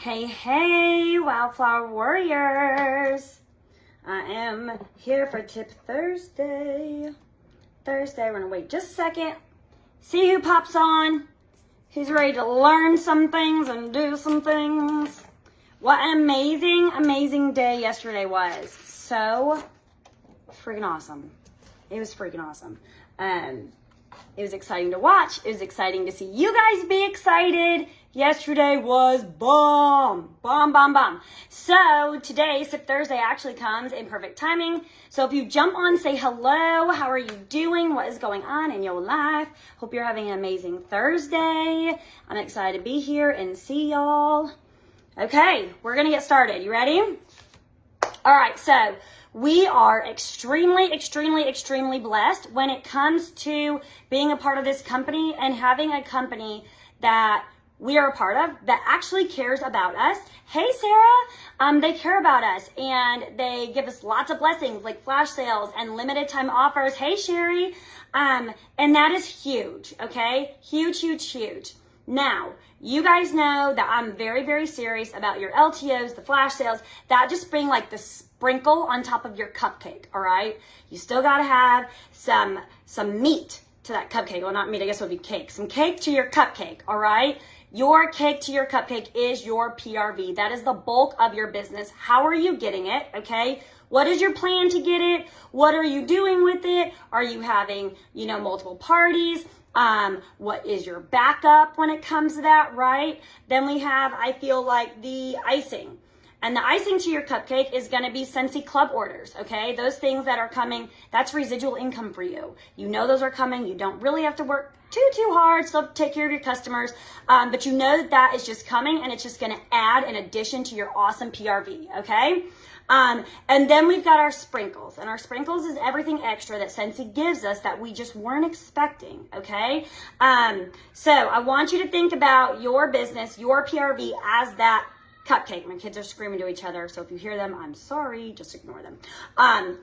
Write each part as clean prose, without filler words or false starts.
Hey, hey, Wildflower Warriors. I am here for Tip Thursday. We're going to wait just a second. See who pops on. Who's ready to learn some things and do some things. What an amazing, amazing day yesterday was. So freaking awesome. It was freaking awesome. It was exciting to watch. It was exciting to see you guys be excited. Yesterday was bomb. So today, Sip Thursday, actually comes in perfect timing. So if you jump on, say hello. How are you doing? What is going on in your life? Hope you're having an amazing Thursday. I'm excited to be here and see y'all. Okay, we're going to get started. You ready? All right, so we are extremely blessed when it comes to being a part of this company and having a company that we are a part of that actually cares about us. Hey, Sarah, they care about us and they give us lots of blessings like flash sales and limited time offers. Hey, Sherry, and that is huge, okay? Huge. Now, you guys know that I'm very serious about your LTOs, the flash sales, that just bring like the sprinkle on top of your cupcake, all right? You still gotta have some meat to that cupcake. Well, not meat, I guess it would be cake. Some cake to your cupcake, all right? Your cake to your cupcake is your PRV. That is the bulk of your business. How are you getting it, okay? What is your plan to get it? What are you doing with it? Are you having, multiple parties? What is your backup when it comes to that, right? Then we have, I feel like, the icing. And the icing to your cupcake is going to be Scentsy club orders, okay? Those things that are coming, that's residual income for you. You know those are coming. You don't really have to work too hard, still take care of your customers. But you know that is just coming and it's just going to add an addition to your awesome PRV, okay? And then we've got our sprinkles. And our sprinkles is everything extra that Scentsy gives us that we just weren't expecting, okay? So I want you to think about your business, your PRV as that cupcake. My kids are screaming to each other, so if you hear them, I'm sorry, just ignore them.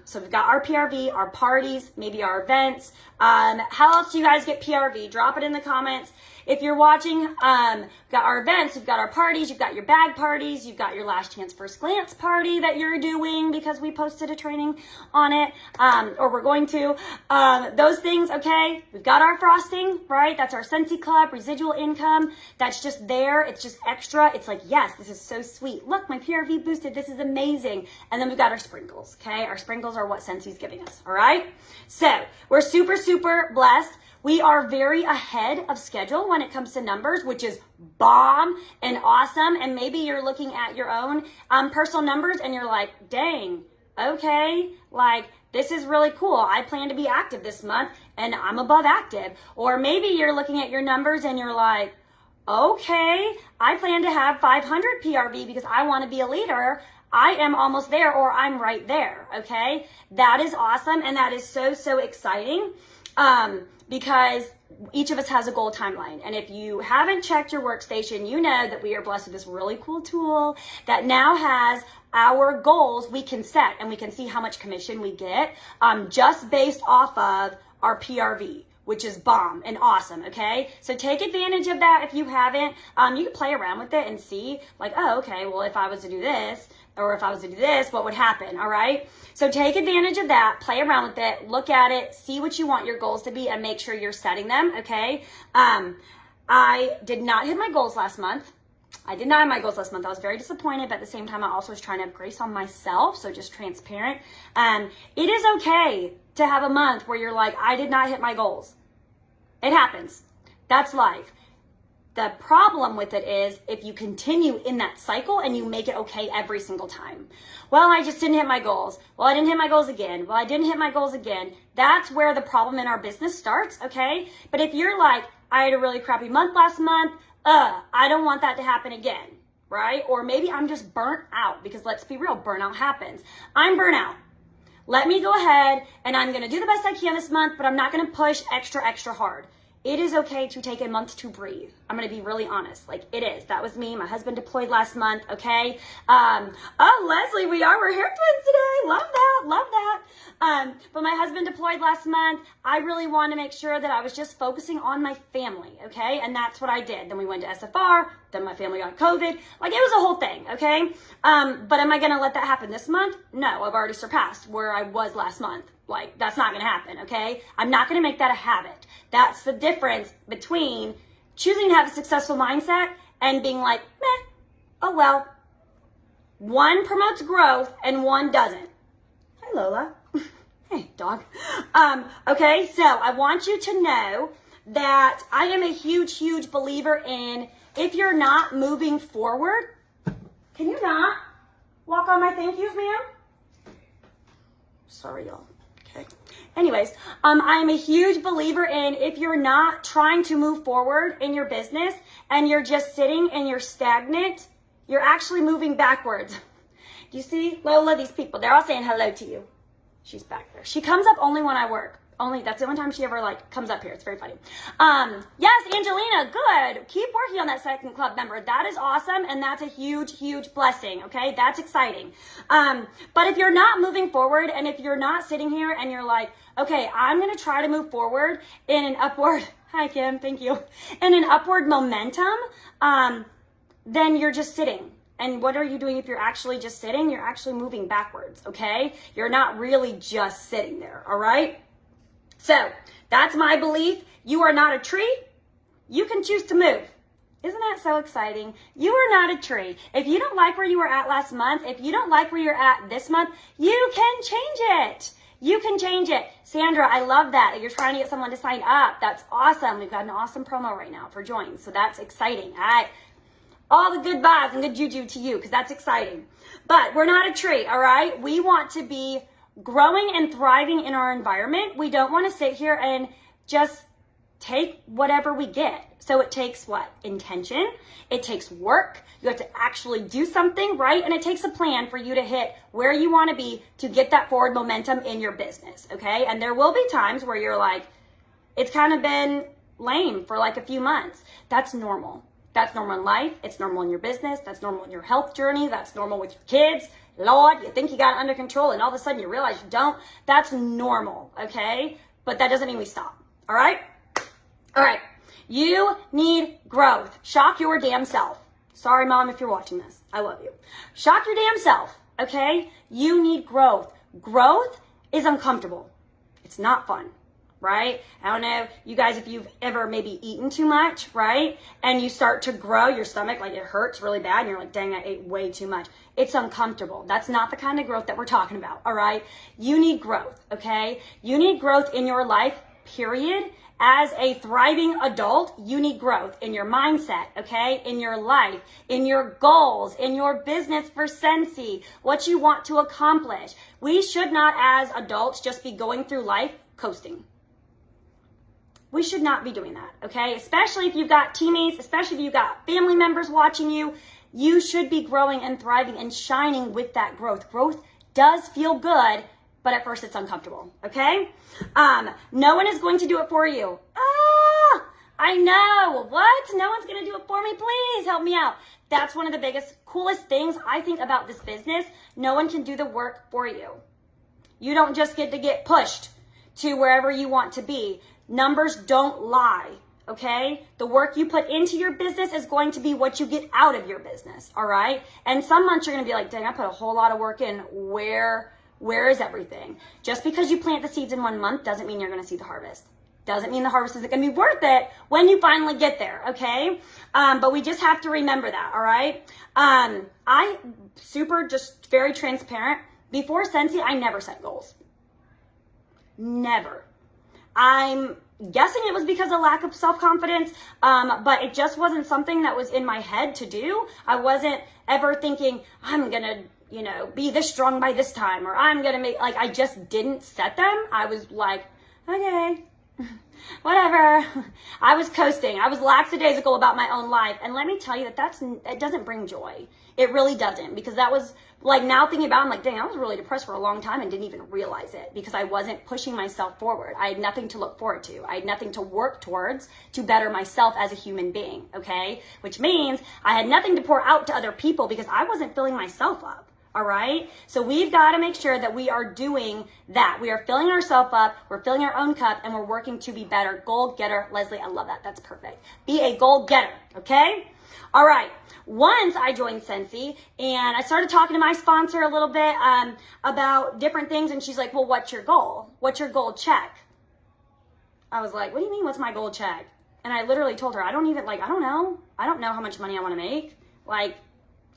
So we've got our PRV, our parties, maybe our events. How else do you guys get PRV? Drop it in the comments. If you're watching, we've got our events, we've got our parties, you've got your bag parties, you've got your last chance first glance party that you're doing because we posted a training on it, or we're going to. Those things, okay? We've got our frosting, right? That's our Scentsy Club, residual income. That's just there. It's just extra. It's like, yes, this is so sweet. Look, my PRV boosted. This is amazing. And then we've got our sprinkles, okay? Our sprinkles are what Scentsy's giving us, all right? So we're super blessed. We are very ahead of schedule when it comes to numbers, which is bomb and awesome. And maybe you're looking at your own personal numbers and you're like, dang, okay, like this is really cool. I plan to be active this month and I'm above active. Or maybe you're looking at your numbers and you're like, okay, I plan to have 500 PRV because I want to be a leader. I am almost there or I'm right there, okay? That is awesome and that is so exciting. Because each of us has a goal timeline. And if you haven't checked your workstation, you know that we are blessed with this really cool tool that now has our goals we can set and we can see how much commission we get just based off of our PRV, which is bomb and awesome, okay? So take advantage of that if you haven't. You can play around with it and see like, oh, okay, well, if I was to do this, or if I was to do this, what would happen, all right? So take advantage of that, play around with it, look at it, see what you want your goals to be, and make sure you're setting them, okay? I did not hit my goals last month. I was very disappointed, but at the same time, I also was trying to have grace on myself, so just transparent. It is okay to have a month where you're like, I did not hit my goals. It happens. That's life. The problem with it is if you continue in that cycle and you make it okay every single time. Well, I just didn't hit my goals. Well, I didn't hit my goals again. Well, I didn't hit my goals again. That's where the problem in our business starts, okay? But if you're like, I had a really crappy month last month, I don't want that to happen again, right? Or maybe I'm just burnt out because let's be real, burnout happens. I'm burnt out. Let me go ahead and I'm going to do the best I can this month, but I'm not going to push extra hard. it is okay to take a month to breathe. I'm going to be really honest. Like, it is. That was me. My husband deployed last month, okay? Oh, Leslie, we're hair twins today. Love that. Love that. But my husband deployed last month. I really wanted to make sure that I was just focusing on my family, okay? And that's what I did. Then we went to SFR. Then my family got COVID. Like, it was a whole thing, okay? But am I going to let that happen this month? No, I've already surpassed where I was last month. Like, that's not going to happen, okay? I'm not going to make that a habit. That's the difference between choosing to have a successful mindset and being like, meh, oh well. One promotes growth and one doesn't. Hi, Lola. Hey, dog. Okay, so I want you to know that I am a huge, huge believer in if you're not moving forward, can you not walk on my thank yous, ma'am? Sorry, y'all. Okay. Anyways, I am a huge believer in if you're not trying to move forward in your business and you're just sitting and you're stagnant, you're actually moving backwards. Do you see, Lola, these people, they're all saying hello to you. She's back there. She comes up only when I work. Only, that's the only time she ever comes up here. It's very funny. Yes, Angelina, good. Keep working on that second club member. That is awesome, and that's a huge, huge blessing, okay? That's exciting. But if you're not moving forward, and if you're not sitting here and you're like, okay, I'm going to try to move forward in an upward, hi, Kim, thank you, in an upward momentum, then you're just sitting. And what are you doing if you're actually just sitting? You're actually moving backwards, okay? You're not really just sitting there, all right? So that's my belief. You are not a tree. You can choose to move. Isn't that so exciting? You are not a tree. If you don't like where you were at last month, if you don't like where you're at this month, you can change it. You can change it. Sandra, I love that you're trying to get someone to sign up. That's awesome. We've got an awesome promo right now for join. So that's exciting. All the good vibes and good juju to you because that's exciting. But we're not a tree, all right? We want to be growing and thriving in our environment. We don't want to sit here and just take whatever we get. So it takes what? Intention. It takes work. You have to actually do something, right? And it takes a plan for you to hit where you want to be to get that forward momentum in your business, okay? And there will be times where you're like, it's kind of been lame for like a few months. That's normal. That's normal in life. It's normal in your business. That's normal in your health journey. That's normal with your kids. Lord, you think you got it under control and all of a sudden you realize you don't. That's normal, okay? But that doesn't mean we stop, all right? All right, you need growth. Shock your damn self. Sorry, Mom, if you're watching this. I love you. Shock your damn self, okay? You need growth. Growth is uncomfortable. It's not fun, right? I don't know, you guys, if you've ever maybe eaten too much, right? And you start to grow your stomach, like it hurts really bad, and you're like, dang, I ate way too much. It's uncomfortable. That's not the kind of growth that we're talking about, all right? You need growth, okay? You need growth in your life, period. As a thriving adult, you need growth in your mindset, okay? In your life, in your goals, in your business for Scentsy, what you want to accomplish. We should not, as adults, just be going through life coasting. We should not be doing that, okay? Especially if you've got teammates, especially if you've got family members watching you. You should be growing and thriving and shining with that growth. Growth does feel good, but at first it's uncomfortable, okay? No one is going to do it for you. I know. What? No one's going to do it for me? Please help me out. That's one of the biggest, coolest things I think about this business. No one can do the work for you. You don't just get to get pushed to wherever you want to be. Numbers don't lie, okay? The work you put into your business is going to be what you get out of your business, all right? And some months you're going to be like, dang, I put a whole lot of work in. Where is everything? Just because you plant the seeds in 1 month doesn't mean you're going to see the harvest. Doesn't mean the harvest isn't going to be worth it when you finally get there, okay? But we just have to remember that, all right? I just very transparent. Before Scentsy, I never set goals. Never. I'm guessing it was because of lack of self-confidence, but it just wasn't something that was in my head to do. I wasn't ever thinking, I'm going to, be this strong by this time, or I'm going to I just didn't set them. I was like, okay, Whatever. I was coasting. I was lackadaisical about my own life. And let me tell you that it doesn't bring joy. It really doesn't, because that was like, now thinking about it, I'm like, dang, I was really depressed for a long time and didn't even realize it because I wasn't pushing myself forward. I had nothing to look forward to. I had nothing to work towards to better myself as a human being, okay? Which means I had nothing to pour out to other people because I wasn't filling myself up. All right. So we've got to make sure that we are doing that. We are filling ourselves up. We're filling our own cup and we're working to be better. Goal getter. Leslie, I love that. That's perfect. Be a goal getter. Okay. All right. Once I joined Scentsy and I started talking to my sponsor a little bit about different things. And she's like, well, what's your goal? What's your goal check? I was like, what do you mean? What's my goal check? And I literally told her, I don't know. I don't know how much money I want to make. Like,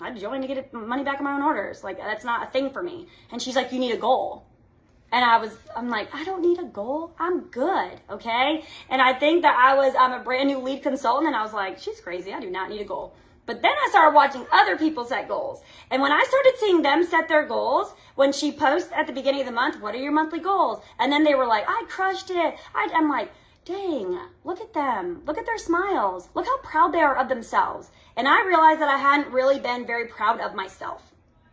I joined to get money back on my own orders. Like, that's not a thing for me. And she's like, you need a goal. And I'm like, I don't need a goal. I'm good. Okay. And I think that I'm a brand new lead consultant. And I was like, she's crazy. I do not need a goal. But then I started watching other people set goals. And when I started seeing them set their goals, when she posts at the beginning of the month, what are your monthly goals? And then they were like, I crushed it. I'm like, dang, look at them. Look at their smiles. Look how proud they are of themselves. And I realized that I hadn't really been very proud of myself.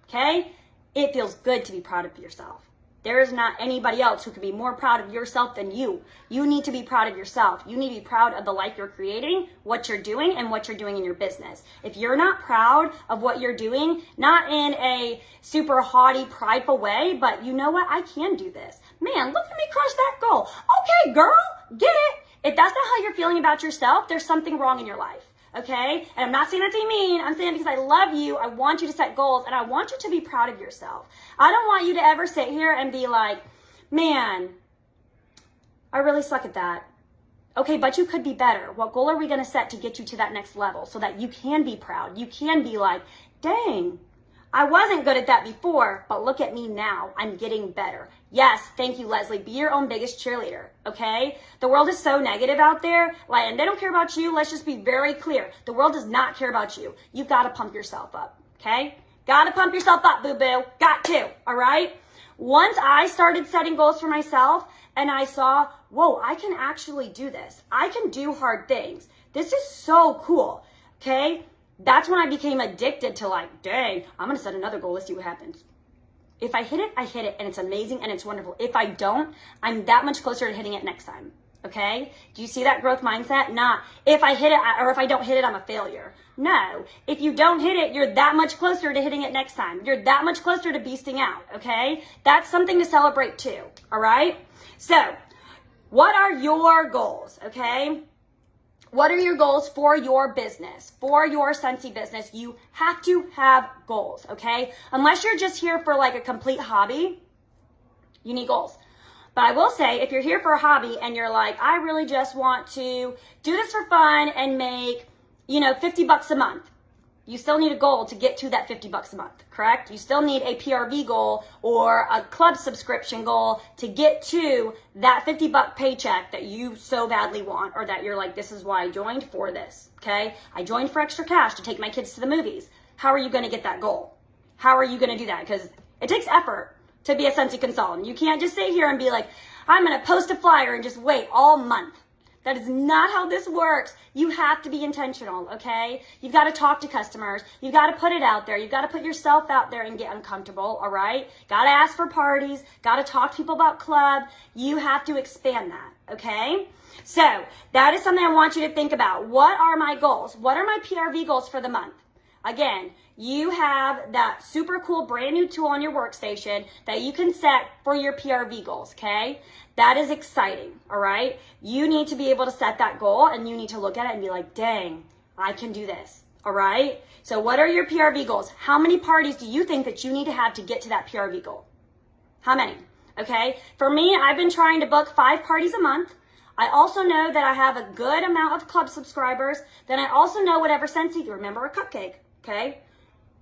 Okay? It feels good to be proud of yourself. There is not anybody else who can be more proud of yourself than you. You need to be proud of yourself. You need to be proud of the life you're creating, what you're doing, and what you're doing in your business. If you're not proud of what you're doing, not in a super haughty, prideful way, but you know what? I can do this. Man, look at me crush that goal. Okay, girl, get it. If that's not how you're feeling about yourself, there's something wrong in your life. Okay? And I'm not saying that to be mean. I'm saying because I love you. I want you to set goals and I want you to be proud of yourself. I don't want you to ever sit here and be like, man, I really suck at that. Okay, but you could be better. What goal are we going to set to get you to that next level so that you can be proud? You can be like, dang, I wasn't good at that before, but look at me now. I'm getting better. Yes, thank you, Leslie. Be your own biggest cheerleader, okay? The world is so negative out there, and they don't care about you. Let's just be very clear. The world does not care about you. You've got to pump yourself up, okay? Got to pump yourself up, boo-boo. Got to, all right? Once I started setting goals for myself and I saw, whoa, I can actually do this. I can do hard things. This is so cool, okay? That's when I became addicted to like, dang, I'm going to set another goal. Let's see what happens. If I hit it, I hit it. And it's amazing and it's wonderful. If I don't, I'm that much closer to hitting it next time. Okay? Do you see that growth mindset? Not if I hit it or if I don't hit it, I'm a failure. No. If you don't hit it, you're that much closer to hitting it next time. You're that much closer to beasting out. Okay? That's something to celebrate too. All right? So, what are your goals? Okay? What are your goals for your business, for your Scentsy business? You have to have goals, okay? Unless you're just here for like a complete hobby, you need goals. But I will say, if you're here for a hobby and you're like, I really just want to do this for fun and make, $50 a month, you still need a goal to get to that $50 a month, correct? You still need a PRV goal or a club subscription goal to get to that $50 paycheck that you so badly want, or that you're like, this is why I joined for this, okay? I joined for extra cash to take my kids to the movies. How are you going to get that goal? How are you going to do that? Because it takes effort to be a Scentsy consultant. You can't just sit here and be like, I'm going to post a flyer and just wait all month. That is not how this works. You have to be intentional, okay? You've got to talk to customers. You've got to put it out there. You've got to put yourself out there and get uncomfortable, all right? Got to ask for parties. Got to talk to people about club. You have to expand that, okay? So that is something I want you to think about. What are my goals? What are my PRV goals for the month? Again, you have that super cool brand new tool on your workstation that you can set for your PRV goals, okay? That is exciting, all right? You need to be able to set that goal and you need to look at it and be like, dang, I can do this, all right? So what are your PRV goals? How many parties do you think that you need to have to get to that PRV goal? How many? Okay? For me, I've been trying to book 5 parties a month. I also know that I have a good amount of club subscribers. Then I also know whatever Scentsy, remember a cupcake, okay?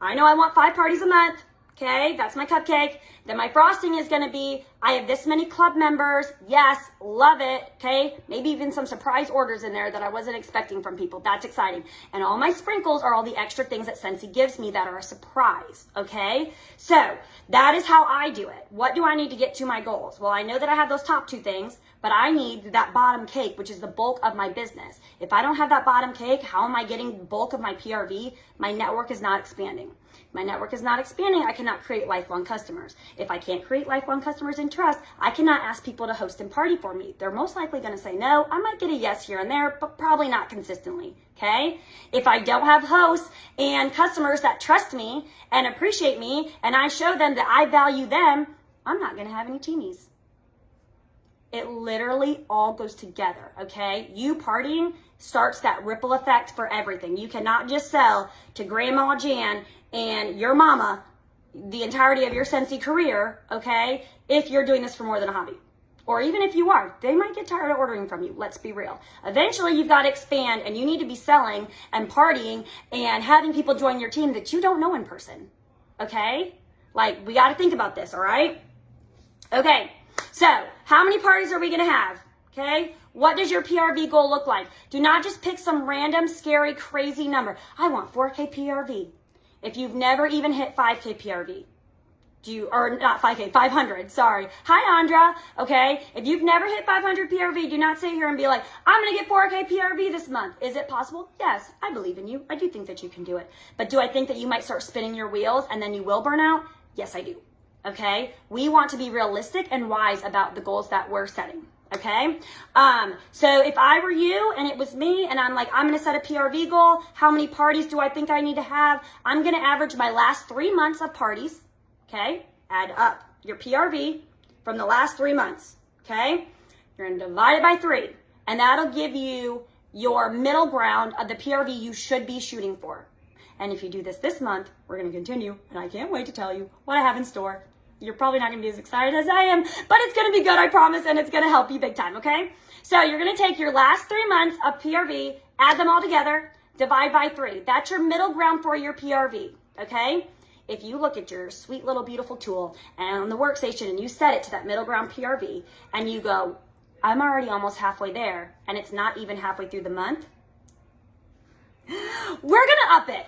I know I want 5 parties a month, okay? That's my cupcake. Then my frosting is gonna be, I have this many club members. Yes, love it, okay? Maybe even some surprise orders in there that I wasn't expecting from people. That's exciting. And all my sprinkles are all the extra things that Scentsy gives me that are a surprise, okay? So that is how I do it. What do I need to get to my goals? Well, I know that I have those top 2 things, but I need that bottom cake, which is the bulk of my business. If I don't have that bottom cake, how am I getting the bulk of my PRV? My network is not expanding. My network is not expanding. I cannot create lifelong customers. If I can't create lifelong customers and trust, I cannot ask people to host and party for me. They're most likely going to say no. I might get a yes here and there, but probably not consistently. Okay? If I don't have hosts and customers that trust me and appreciate me, and I show them that I value them, I'm not going to have any teamies. It literally all goes together, okay? You partying starts that ripple effect for everything. You cannot just sell to Grandma Jan and your mama the entirety of your Scentsy career, okay, if you're doing this for more than a hobby. Or even if you are, they might get tired of ordering from you. Let's be real. Eventually, you've got to expand, and you need to be selling and partying and having people join your team that you don't know in person, okay? Like, we got to think about this, all right? Okay, so how many parties are we going to have, okay? What does your PRV goal look like? Do not just pick some random, scary, crazy number. I want 4K PRV. If you've never even hit 5K PRV, or not 5K, 500, sorry. Hi, Andra, okay? If you've never hit 500 PRV, do not sit here and be like, I'm going to get 4K PRV this month. Is it possible? Yes, I believe in you. I do think that you can do it. But do I think that you might start spinning your wheels and then you will burn out? Yes, I do, okay? We want to be realistic and wise about the goals that we're setting. Okay. So if I were you and it was me and I'm like, I'm going to set a PRV goal. How many parties do I think I need to have? I'm going to average my last 3 months of parties. Okay. Add up your PRV from the last 3 months. Okay. You're going to divide it by 3 and that'll give you your middle ground of the PRV you should be shooting for. And if you do this month, we're going to continue. And I can't wait to tell you what I have in store. You're probably not going to be as excited as I am, but it's going to be good, I promise, and it's going to help you big time, okay? So you're going to take your last 3 months of PRV, add them all together, divide by 3. That's your middle ground for your PRV, okay? If you look at your sweet little beautiful tool and on the workstation and you set it to that middle ground PRV and you go, I'm already almost halfway there, and it's not even halfway through the month, we're going to up it.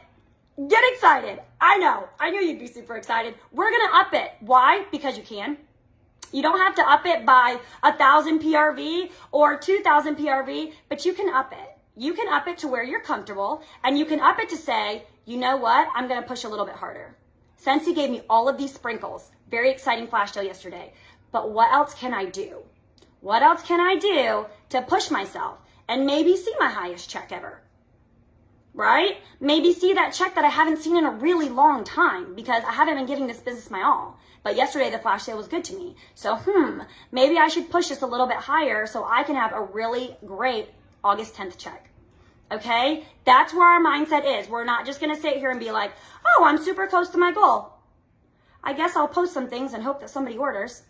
Get excited. I know. I knew you'd be super excited. We're going to up it. Why? Because you can. You don't have to up it by 1,000 PRV or 2,000 PRV, but you can up it. You can up it to where you're comfortable, and you can up it to say, you know what? I'm going to push a little bit harder. Scentsy gave me all of these sprinkles. Very exciting flash sale yesterday. But what else can I do? What else can I do to push myself and maybe see my highest check ever? Right? Maybe see that check that I haven't seen in a really long time because I haven't been giving this business my all. But yesterday the flash sale was good to me. So, maybe I should push this a little bit higher so I can have a really great August 10th check. Okay? That's where our mindset is. We're not just going to sit here and be like, oh, I'm super close to my goal. I guess I'll post some things and hope that somebody orders.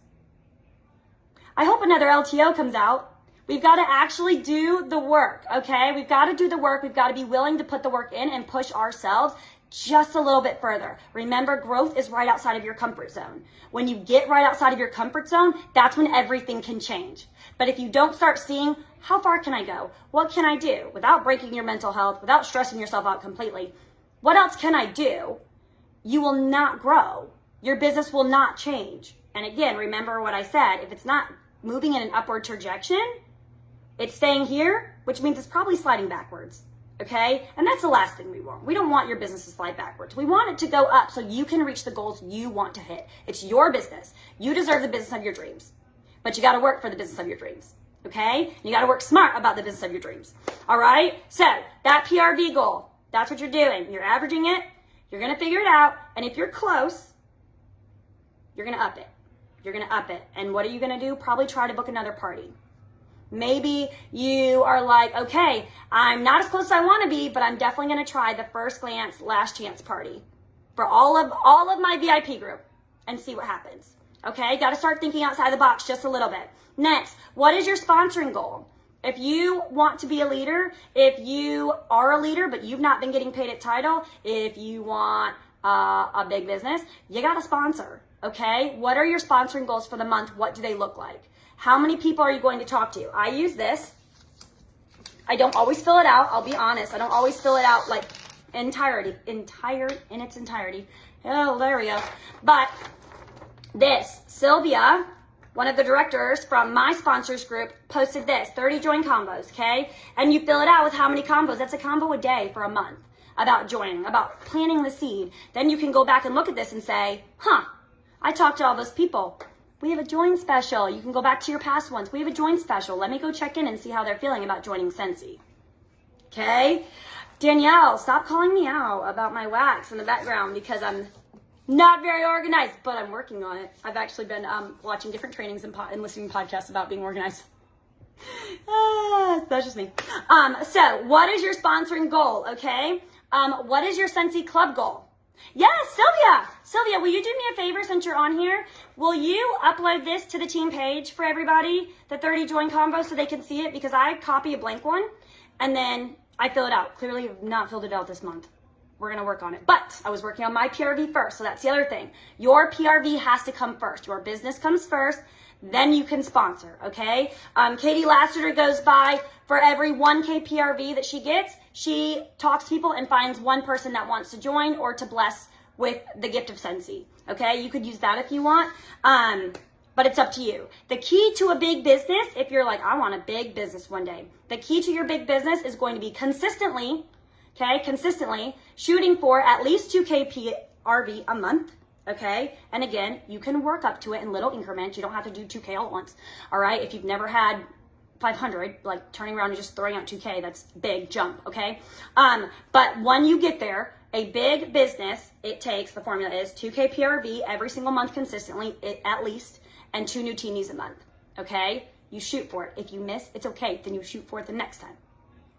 I hope another LTO comes out. We've got to actually do the work, okay? We've got to do the work. We've got to be willing to put the work in and push ourselves just a little bit further. Remember, growth is right outside of your comfort zone. When you get right outside of your comfort zone, that's when everything can change. But if you don't start seeing, how far can I go? What can I do? Without breaking your mental health, without stressing yourself out completely, what else can I do? You will not grow. Your business will not change. And again, remember what I said. If it's not moving in an upward trajectory, it's staying here, which means it's probably sliding backwards, okay? And that's the last thing we want. We don't want your business to slide backwards. We want it to go up so you can reach the goals you want to hit. It's your business. You deserve the business of your dreams, but you got to work for the business of your dreams, okay? You got to work smart about the business of your dreams, all right? So that PRV goal, that's what you're doing. You're averaging it. You're going to figure it out. And if you're close, you're going to up it. You're going to up it. And what are you going to do? Probably try to book another party. Maybe you are like, okay, I'm not as close as I want to be, but I'm definitely going to try the first glance, last chance party for all of my VIP group and see what happens. Okay, got to start thinking outside the box just a little bit. Next, what is your sponsoring goal? If you want to be a leader, if you are a leader but you've not been getting paid at title, if you want a big business, you got to sponsor. Okay, what are your sponsoring goals for the month? What do they look like? How many people are you going to talk to? I use this. I don't always fill it out. I'll be honest. I don't always fill it out like in its entirety. Oh, there we go. But this, Sylvia, one of the directors from my sponsors group posted this, 30 join combos, okay? And you fill it out with how many combos. That's a combo a day for a month about joining, about planting the seed. Then you can go back and look at this and say, I talked to all those people. We have a join special. You can go back to your past ones. We have a join special. Let me go check in and see how they're feeling about joining Scentsy. Okay? Danielle, stop calling me out about my wax in the background because I'm not very organized, but I'm working on it. I've actually been watching different trainings and listening to podcasts about being organized. That's just me. So what is your sponsoring goal, okay? What is your Scentsy Club goal? Yes, Sylvia. Sylvia, will you do me a favor since you're on here? Will you upload this to the team page for everybody, the 30 join combo, so they can see it? Because I copy a blank one and then I fill it out. Clearly have not filled it out this month. We're going to work on it. But I was working on my PRV first, so that's the other thing. Your PRV has to come first. Your business comes first, then you can sponsor, okay? Katie Lassiter goes by, for every 1K PRV that she gets, she talks to people and finds one person that wants to join or to bless with the gift of Scentsy, okay? You could use that if you want, but it's up to you. The key to a big business, if you're like, I want a big business one day, the key to your big business is going to be consistently shooting for at least 2K PRV a month, okay? And again, you can work up to it in little increments. You don't have to do 2K all at once, all right? If you've never had 500, like turning around and just throwing out 2K, that's big jump, okay? But when you get there, a big business, it takes, the formula is 2K PRV every single month consistently, at least, and 2 new teenies a month, okay? You shoot for it. If you miss, it's okay. Then you shoot for it the next time.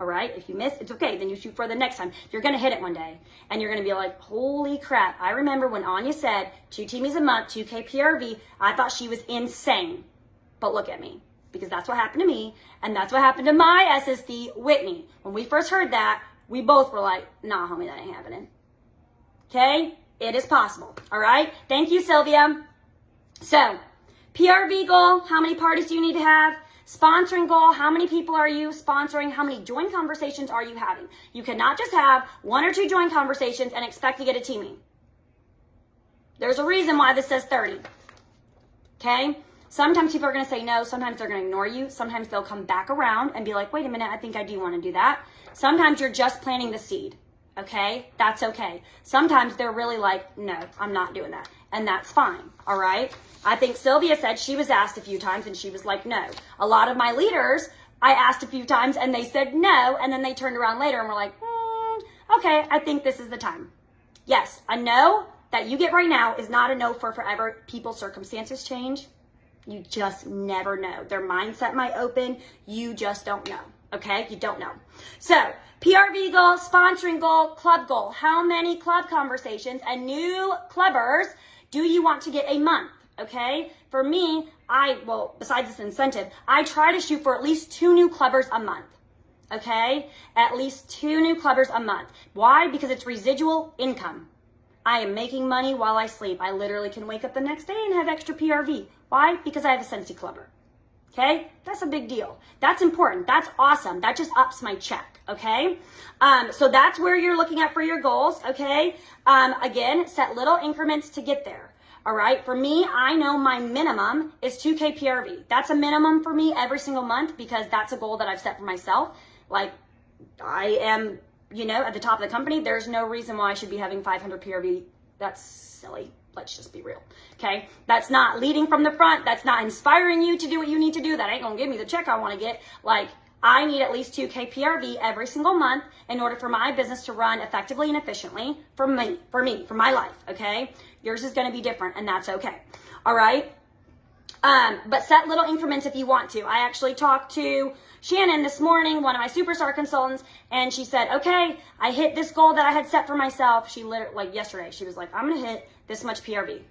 All right? If you miss, it's okay. Then you shoot for it the next time. You're going to hit it one day. And you're going to be like, holy crap. I remember when Anya said 2 teenies a month, 2K PRV. I thought she was insane. But look at me. Because that's what happened to me. And that's what happened to my SSD, Whitney. When we first heard that, we both were like, nah, homie, that ain't happening. Okay? It is possible. All right? Thank you, Sylvia. So, PRV goal, how many parties do you need to have? Sponsoring goal, how many people are you sponsoring? How many joint conversations are you having? You cannot just have 1 or 2 joint conversations and expect to get a teaming. There's a reason why this says 30. Okay? Sometimes people are going to say no. Sometimes they're going to ignore you. Sometimes they'll come back around and be like, wait a minute, I think I do want to do that. Sometimes you're just planting the seed. Okay? That's okay. Sometimes they're really like, no, I'm not doing that. And that's fine. All right? I think Sylvia said she was asked a few times and she was like, no. A lot of my leaders, I asked a few times and they said no. And then they turned around later and were like, okay, I think this is the time. Yes, a no that you get right now is not a no for forever. People's circumstances change. You just never know. Their mindset might open. You just don't know. Okay? You don't know. So, PRV goal, sponsoring goal, club goal. How many club conversations and new clubbers do you want to get a month? Okay? For me, besides this incentive, I try to shoot for at least 2 new clubbers a month. Okay? At least 2 new clubbers a month. Why? Because it's residual income. I am making money while I sleep. I literally can wake up the next day and have extra PRV. Why? Because I have a Scentsy clubber. Okay? That's a big deal. That's important. That's awesome. That just ups my check. Okay? So that's where you're looking at for your goals. Okay? Again, set little increments to get there. All right? For me, I know my minimum is 2K PRV. That's a minimum for me every single month because that's a goal that I've set for myself. Like, I am, at the top of the company. There's no reason why I should be having 500 PRV. That's silly. Let's just be real. Okay? That's not leading from the front. That's not inspiring you to do what you need to do. That ain't going to give me the check I want to get. Like, I need at least 2K PRV every single month in order for my business to run effectively and efficiently for me, for my life. Okay? Yours is going to be different, and that's okay. All right? But set little increments if you want to. I actually talked to Shannon this morning, one of my superstar consultants, and she said, okay, I hit this goal that I had set for myself. She literally, yesterday, she was like, I'm going to hit this much PRV. And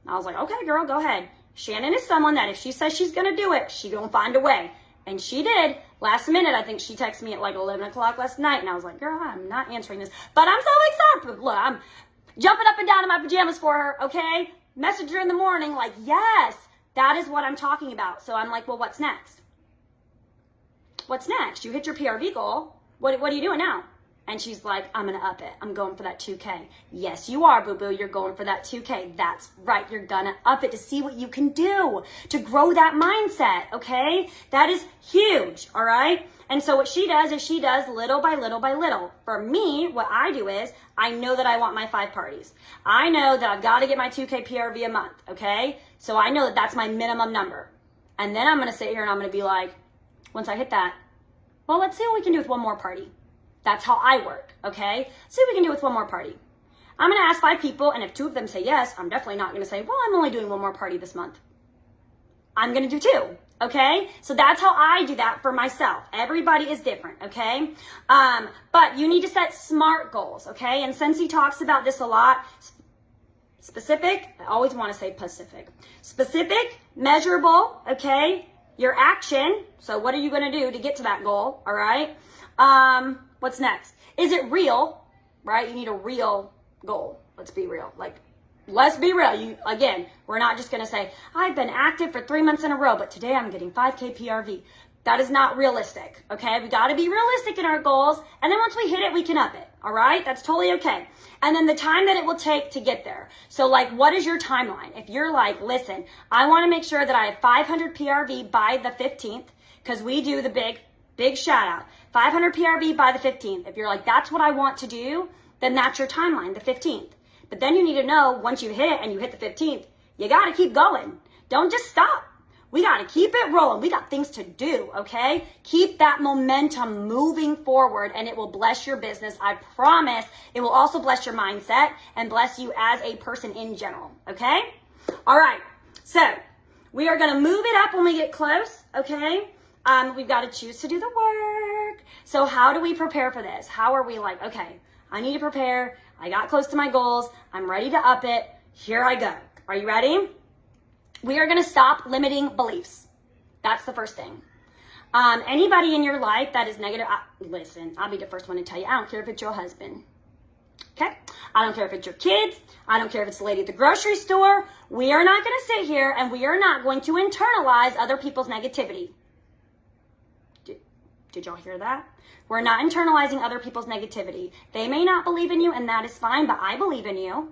I was like, okay, girl, go ahead. Shannon is someone that if she says she's going to do it, she's going to find a way. And she did. Last minute, I think she texted me at like 11 o'clock last night, and I was like, girl, I'm not answering this. But I'm so excited. Look, I'm jumping up and down in my pajamas for her, okay? Message her in the morning like, yes, that is what I'm talking about. So I'm like, well, what's next? What's next? You hit your PRV goal. What are you doing now? And she's like, I'm going to up it. I'm going for that 2K. Yes, you are, boo-boo. You're going for that 2K. That's right. You're going to up it to see what you can do to grow that mindset, okay? That is huge, all right? And so what she does is she does little by little by little. For me, what I do is I know that I want my 5 parties. I know that I've got to get my 2K PRV a month, okay? So I know that that's my minimum number. And then I'm going to sit here and I'm going to be like, once I hit that, well, let's see what we can do with one more party. That's how I work, okay? See what we can do with one more party. I'm going to ask 5 people, and if 2 of them say yes, I'm definitely not going to say, well, I'm only doing one more party this month. I'm going to do 2, okay? So that's how I do that for myself. Everybody is different, okay? But you need to set SMART goals, okay? And Scentsy talks about this a lot. Specific, I always want to say Pacific. Specific, measurable, okay? Your action, so what are you going to do to get to that goal, all right? What's next? Is it real, right? You need a real goal. Let's be real. Like, let's be real. Again, we're not just going to say, I've been active for 3 months in a row, but today I'm getting 5K PRV. That is not realistic, okay? We got to be realistic in our goals, and then once we hit it, we can up it, all right? That's totally okay. And then the time that it will take to get there. So, like, what is your timeline? If you're like, listen, I want to make sure that I have 500 PRV by the 15th, because we do the big shout out. 500 PRV by the 15th. If you're like, that's what I want to do, then that's your timeline, the 15th. But then you need to know, once you hit it and you hit the 15th, you got to keep going. Don't just stop. We got to keep it rolling. We got things to do, okay? Keep that momentum moving forward, and it will bless your business. I promise it will also bless your mindset and bless you as a person in general, okay? All right, so we are going to move it up when we get close, okay? We've got to choose to do the work. So how do we prepare for this? How are we like, okay, I need to prepare. I got close to my goals. I'm ready to up it. Here I go. Are you ready? We are going to stop limiting beliefs. That's the first thing. Anybody in your life that is negative, listen, I'll be the first one to tell you, I don't care if it's your husband. Okay? I don't care if it's your kids. I don't care if it's the lady at the grocery store. We are not going to sit here and we are not going to internalize other people's negativity. Did y'all hear that? We're not internalizing other people's negativity. They may not believe in you, and that is fine, but I believe in you.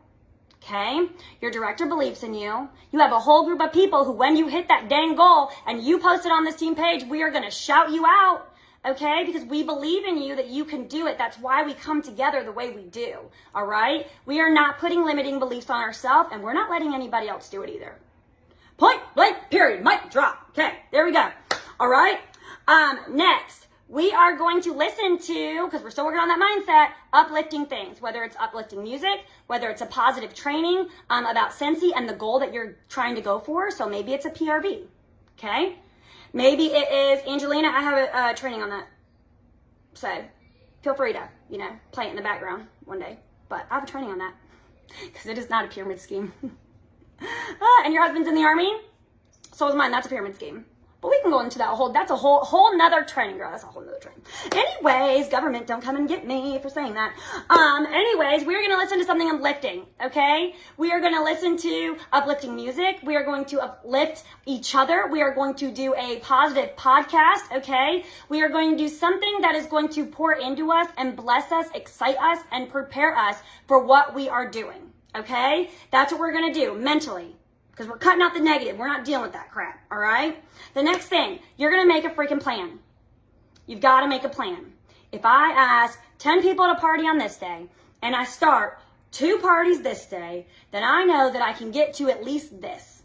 Okay? Your director believes in you. You have a whole group of people who, when you hit that dang goal and you post it on this team page, we are going to shout you out. Okay? Because we believe in you that you can do it. That's why we come together the way we do. All right? We are not putting limiting beliefs on ourselves, and we're not letting anybody else do it either. Point blank, period. Mic drop. Okay, there we go. All right? Next. We are going to listen to, because we're still working on that mindset, uplifting things, whether it's uplifting music, whether it's a positive training about Scentsy and the goal that you're trying to go for. So maybe it's a PRV, okay? Maybe it is, Angelina, I have a training on that. So feel free to, play it in the background one day. But I have a training on that because it is not a pyramid scheme. And your husband's in the Army? So is mine. That's a pyramid scheme. But we can go into that that's a whole nother training, girl. That's a whole nother training. Anyways, government, don't come and get me for saying that. Anyways, we're going to listen to something uplifting, okay? We are going to listen to uplifting music. We are going to uplift each other. We are going to do a positive podcast, okay? We are going to do something that is going to pour into us and bless us, excite us, and prepare us for what we are doing, okay? That's what we're going to do mentally. Because we're cutting out the negative. We're not dealing with that crap, all right? The next thing, you're going to make a freaking plan. You've got to make a plan. If I ask 10 people to party on this day, and I start 2 parties this day, then I know that I can get to at least this,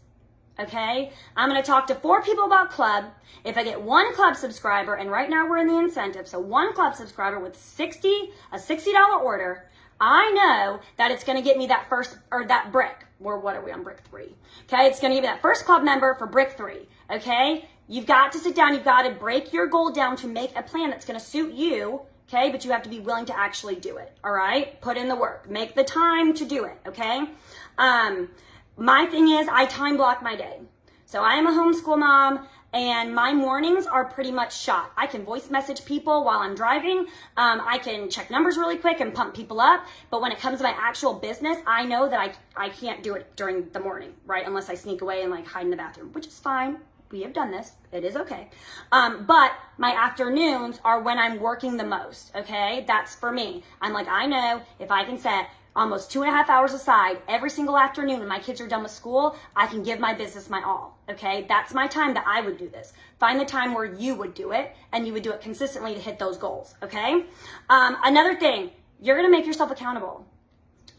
okay? I'm going to talk to 4 people about club. If I get 1 club subscriber, and right now we're in the incentive, so 1 club subscriber with a $60 order, I know that it's going to get me that first, or that brick. Or what are we on brick 3? Okay, it's going to give me that first club member for brick 3. Okay, you've got to sit down. You've got to break your goal down to make a plan that's going to suit you. Okay, but you have to be willing to actually do it. All right, put in the work. Make the time to do it. Okay, my thing is I time block my day. So I am a homeschool mom. And my mornings are pretty much shot. I can voice message people while I'm driving. I can check numbers really quick and pump people up. But when it comes to my actual business, I know that I can't do it during the morning, right? Unless I sneak away and like hide in the bathroom, which is fine. We have done this. It is okay. But my afternoons are when I'm working the most, okay? That's for me. I'm like, I know if I can set almost 2.5 hours aside every single afternoon when my kids are done with school, I can give my business my all, okay? That's my time that I would do this. Find the time where you would do it, and you would do it consistently to hit those goals, okay? Another thing, you're gonna make yourself accountable.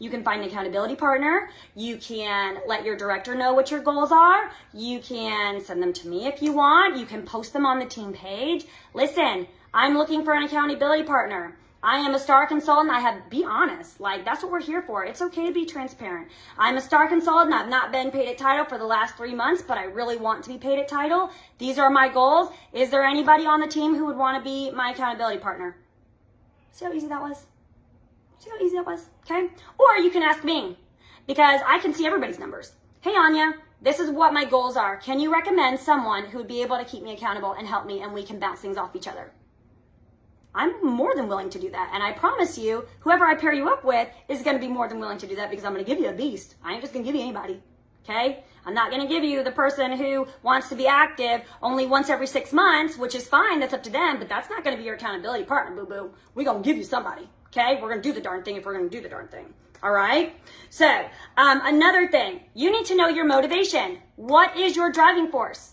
You can find an accountability partner. You can let your director know what your goals are. You can send them to me if you want. You can post them on the team page. Listen, I'm looking for an accountability partner. I am a star consultant. Be honest. Like, that's what we're here for. It's okay to be transparent. I'm a star consultant. I've not been paid at title for the last 3 months, but I really want to be paid at title. These are my goals. Is there anybody on the team who would want to be my accountability partner? See how easy that was? See how easy that was? Okay? Or you can ask me, because I can see everybody's numbers. Hey, Anya, this is what my goals are. Can you recommend someone who would be able to keep me accountable and help me, and we can bounce things off each other? I'm more than willing to do that. And I promise you, whoever I pair you up with is going to be more than willing to do that, because I'm going to give you a beast. I ain't just going to give you anybody. Okay? I'm not going to give you the person who wants to be active only once every 6 months, which is fine. That's up to them. But that's not going to be your accountability partner, boo-boo. We're going to give you somebody. Okay, we're going to do the darn thing if we're going to do the darn thing. All right. So another thing, you need to know your motivation. What is your driving force?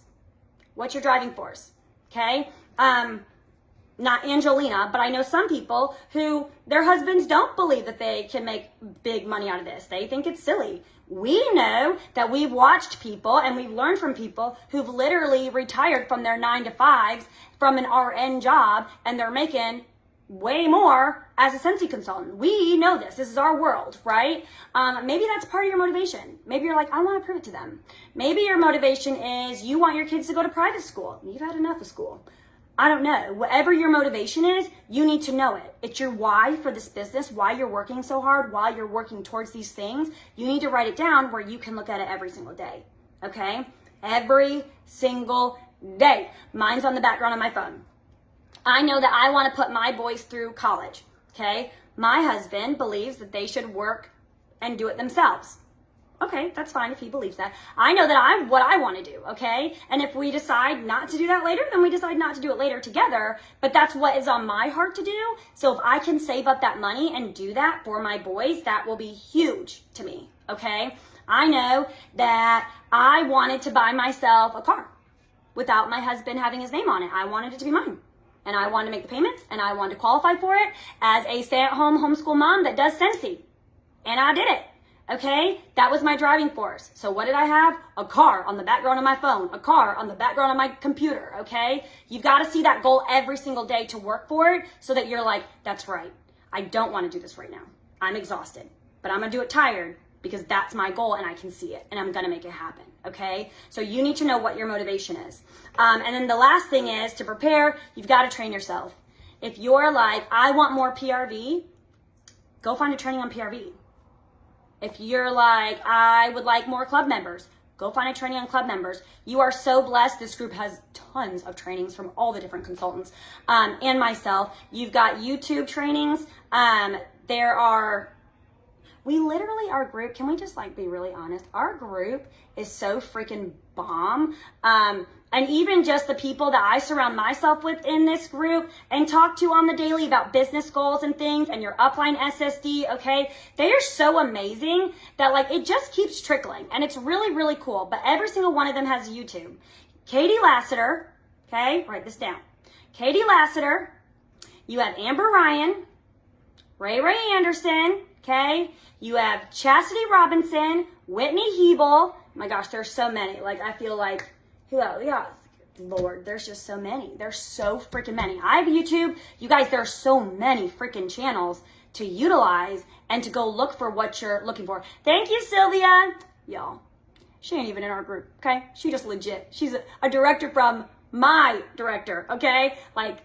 What's your driving force? Okay. Not Angelina, but I know some people who their husbands don't believe that they can make big money out of this. They think it's silly. We know that we've watched people and we've learned from people who've literally retired from their 9-to-5s from an RN job, and they're making way more as a Scentsy consultant. We know this. This is our world, right? Maybe that's part of your motivation. Maybe you're like, I want to prove it to them. Maybe your motivation is you want your kids to go to private school. You've had enough of school. I don't know. Whatever your motivation is, you need to know it. It's your why for this business, why you're working so hard, why you're working towards these things. You need to write it down where you can look at it every single day, okay? Every single day. Mine's on the background of my phone. I know that I want to put my boys through college, okay? My husband believes that they should work and do it themselves. Okay, that's fine if he believes that. I know that what I want to do, okay? And if we decide not to do that later, then we decide not to do it later together. But that's what is on my heart to do. So if I can save up that money and do that for my boys, that will be huge to me, okay? I know that I wanted to buy myself a car without my husband having his name on it. I wanted it to be mine. And I wanted to make the payments, and I wanted to qualify for it as a stay-at-home homeschool mom that does Scentsy. And I did it, okay? That was my driving force. So what did I have? A car on the background of my phone, a car on the background of my computer, okay? You've got to see that goal every single day to work for it so that you're like, that's right. I don't want to do this right now. I'm exhausted, but I'm going to do it tired because that's my goal and I can see it and I'm going to make it happen, okay? So you need to know what your motivation is. And then the last thing is to prepare, you've got to train yourself. If you're like, I want more PRV, go find a training on PRV. If you're like, I would like more club members, go find a training on club members. You are so blessed. This group has tons of trainings from all the different consultants and myself. You've got YouTube trainings. We literally, our group, can we just like be really honest? Our group is so freaking bomb. And even just the people that I surround myself with in this group and talk to on the daily about business goals and things and your upline SSD, okay? They are so amazing that like it just keeps trickling and it's really, really cool. But every single one of them has YouTube. Katie Lassiter, okay? Write this down. Katie Lassiter. You have Amber Ryan, Ray Anderson, okay? You have Chastity Robinson, Whitney Hebel. My gosh, there's so many. Like, I feel like, who else? Yeah, Lord, there's just so many. There's so freaking many. I have YouTube. You guys, there are so many freaking channels to utilize and to go look for what you're looking for. Thank you, Sylvia. Y'all, she ain't even in our group, okay? She just legit. She's a director from my director, okay? Like,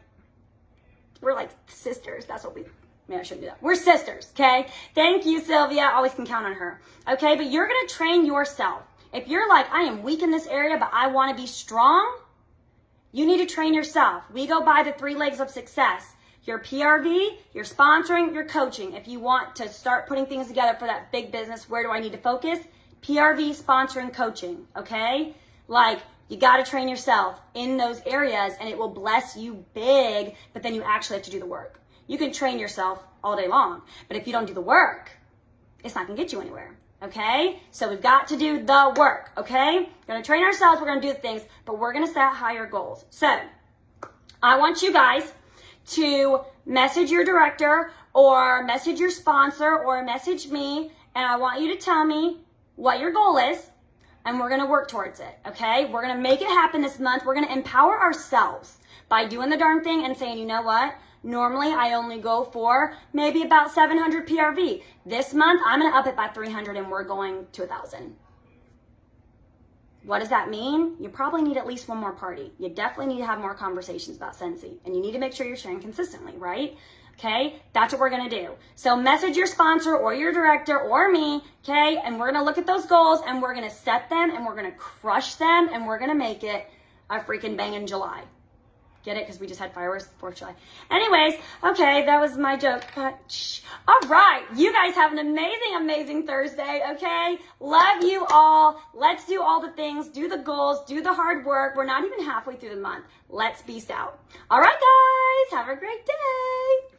we're like sisters. That's what we... Maybe I shouldn't do that. We're sisters, okay? Thank you, Sylvia. Always can count on her. Okay, but you're going to train yourself. If you're like, I am weak in this area, but I want to be strong, you need to train yourself. We go by the 3 legs of success. Your PRV, your sponsoring, your coaching. If you want to start putting things together for that big business, where do I need to focus? PRV, sponsoring, coaching, okay? Like, You got to train yourself in those areas and it will bless you big, but then you actually have to do the work. You can train yourself all day long, but if you don't do the work, it's not going to get you anywhere. Okay? So we've got to do the work. Okay? We're going to train ourselves. We're going to do the things, but we're going to set higher goals. So I want you guys to message your director or message your sponsor or message me, and I want you to tell me what your goal is, and we're going to work towards it, okay? We're going to make it happen this month. We're going to empower ourselves by doing the darn thing and saying, you know what? Normally, I only go for maybe about 700 PRV. This month, I'm going to up it by 300, and we're going to 1,000. What does that mean? You probably need at least one more party. You definitely need to have more conversations about Scentsy, and you need to make sure you're sharing consistently, right? Okay, that's what we're going to do. So message your sponsor or your director or me, okay, and we're going to look at those goals, and we're going to set them, and we're going to crush them, and we're going to make it a freaking banging July. Get it? Because we just had fireworks 4th of July. Anyways, okay, that was my joke. But all right, you guys have an amazing, amazing Thursday, okay? Love you all. Let's do all the things, do the goals, do the hard work. We're not even halfway through the month. Let's beast out. All right, guys, have a great day.